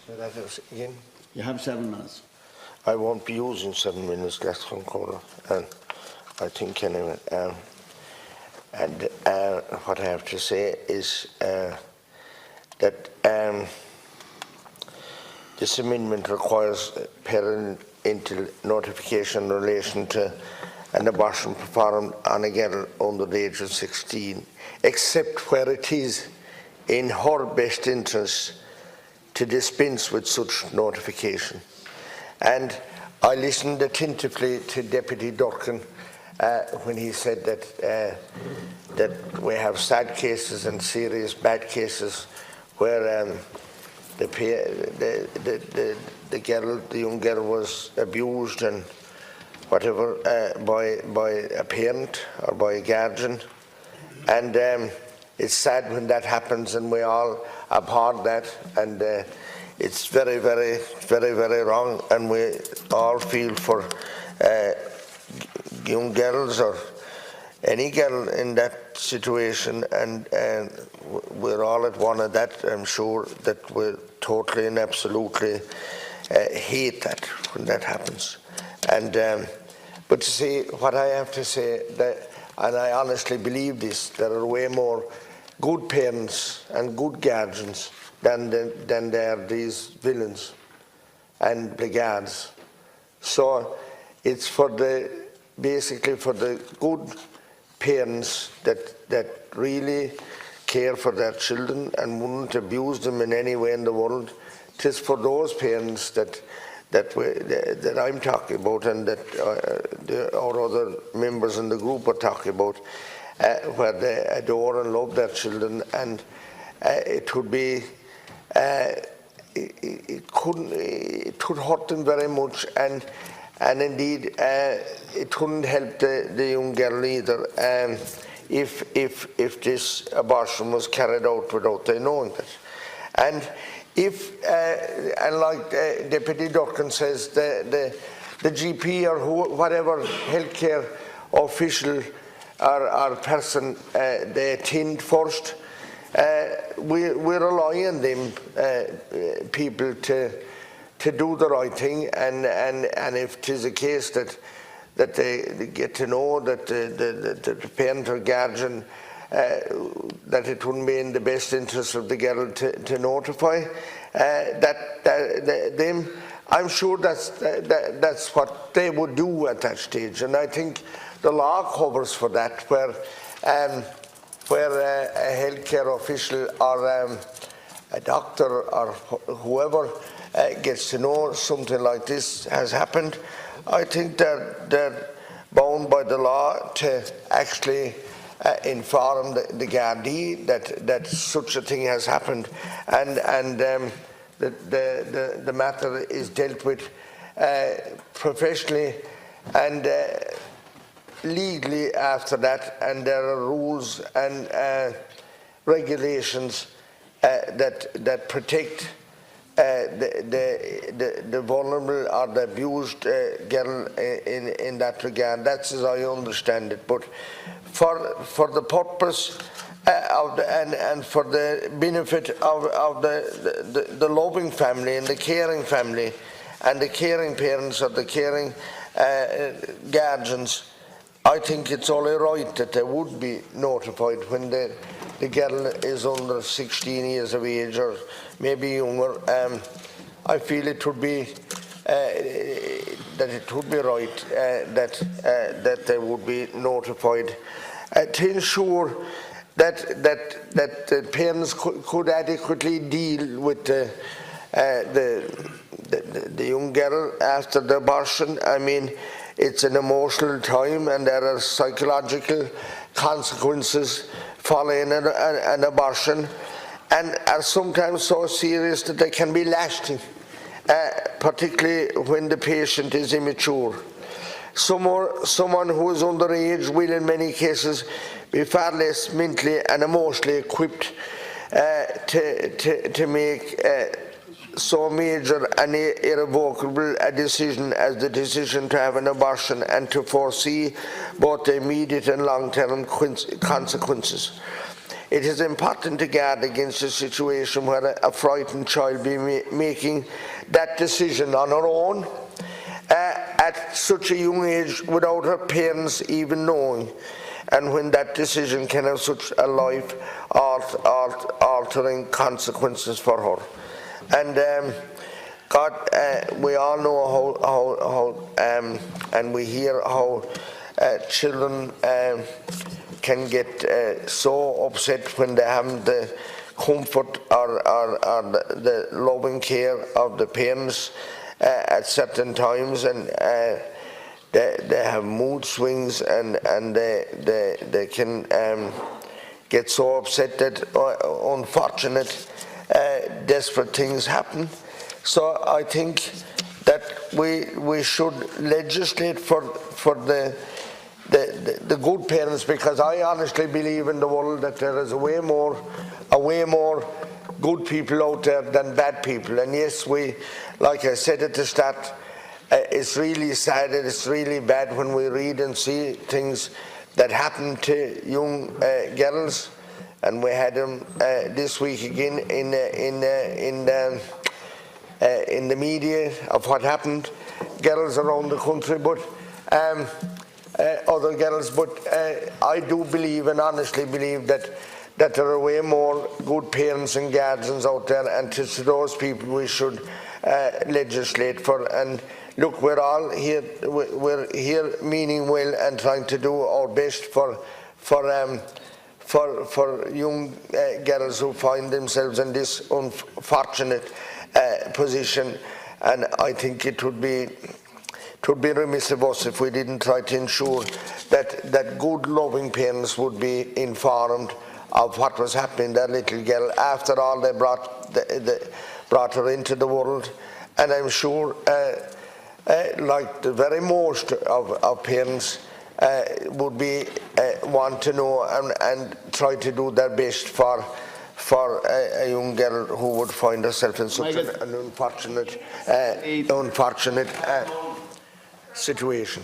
So that is again. You have 7 minutes. I won't be using 7 minutes, that's from Cora, and I think anyway. And what I have to say is that this amendment requires parental notification in relation to an abortion performed on a girl under the age of 16, except where it is in her best interest to dispense with such notification. And I listened attentively to Deputy Durkin when he said that that we have sad cases and serious bad cases where the young girl was abused and whatever by a parent or by a guardian, and it's sad when that happens, and we all abhor that, and it's very, very, very, very wrong, and we all feel for young girls or any girl in that situation, and we're all at one of that. I'm sure that we totally and absolutely hate that when that happens. And but to see what I have to say, that, and I honestly believe this, there are way more good parents and good guardians than there are these villains and blackguards. So it's for basically for the good parents that really care for their children and wouldn't abuse them in any way in the world. It is for those parents that I'm talking about, and that our other members in the group are talking about, where they adore and love their children, and it would be it could hurt them very much, and indeed it wouldn't help the young girl either if this abortion was carried out without their knowing it. And if and like Deputy Durkin says, the GP or whatever healthcare official or person they attend first, we rely on them people to do the right thing, and if it is a case that they get to know that the parent or guardian that it wouldn't be in the best interest of the girl to notify them, I'm sure that's what they would do at that stage. And I think the law covers for that, where a healthcare official or a doctor or whoever gets to know something like this has happened, I think they're bound by the law to actually inform the Gardaí that such a thing has happened, and the matter is dealt with professionally and legally after that, and there are rules and regulations that protect the vulnerable or the abused girl in that regard. That's as I understand it. But for the purpose and for the benefit of the loving family and the caring family and the caring parents or the caring guardians, I think it's only right that they would be notified when the girl is under 16 years of age or maybe younger. I feel it would be that it would be right that they would be notified to ensure that the parents could adequately deal with the young girl after the abortion. I mean, it's an emotional time, and there are psychological consequences following an abortion, and are sometimes so serious that they can be lasting, particularly when the patient is immature. Someone who is underage will in many cases be far less mentally and emotionally equipped to make so major and irrevocable a decision as the decision to have an abortion, and to foresee both the immediate and long-term consequences. it is important to guard against a situation where a frightened child be making that decision on her own at such a young age without her parents even knowing, and when that decision can have such a life-altering consequences for her. And God, we all know how and we hear how children can get so upset when they have the comfort or the loving care of the parents at certain times, and they have mood swings, and they can get so upset that unfortunate desperate things happen. So I think that we should legislate for the good parents, because I honestly believe in the world that there is a way more good people out there than bad people. And yes, like I said at the start, it's really sad and it's really bad when we read and see things that happen to young girls, and we had them this week again in the media of what happened, girls around the country, but other girls. But I do believe and honestly believe that there are way more good parents and guardians out there, and to those people we should legislate for. And look, we're all here. We're here meaning well and trying to do our best for young girls who find themselves in this unfortunate position. And I think it would be remiss of us if we didn't try to ensure that good, loving parents would be informed of what was happening to their little girl. After all, they brought her into the world, and I'm sure, like the very most of parents, would be want to know and try to do their best for a young girl who would find herself in such an unfortunate situation.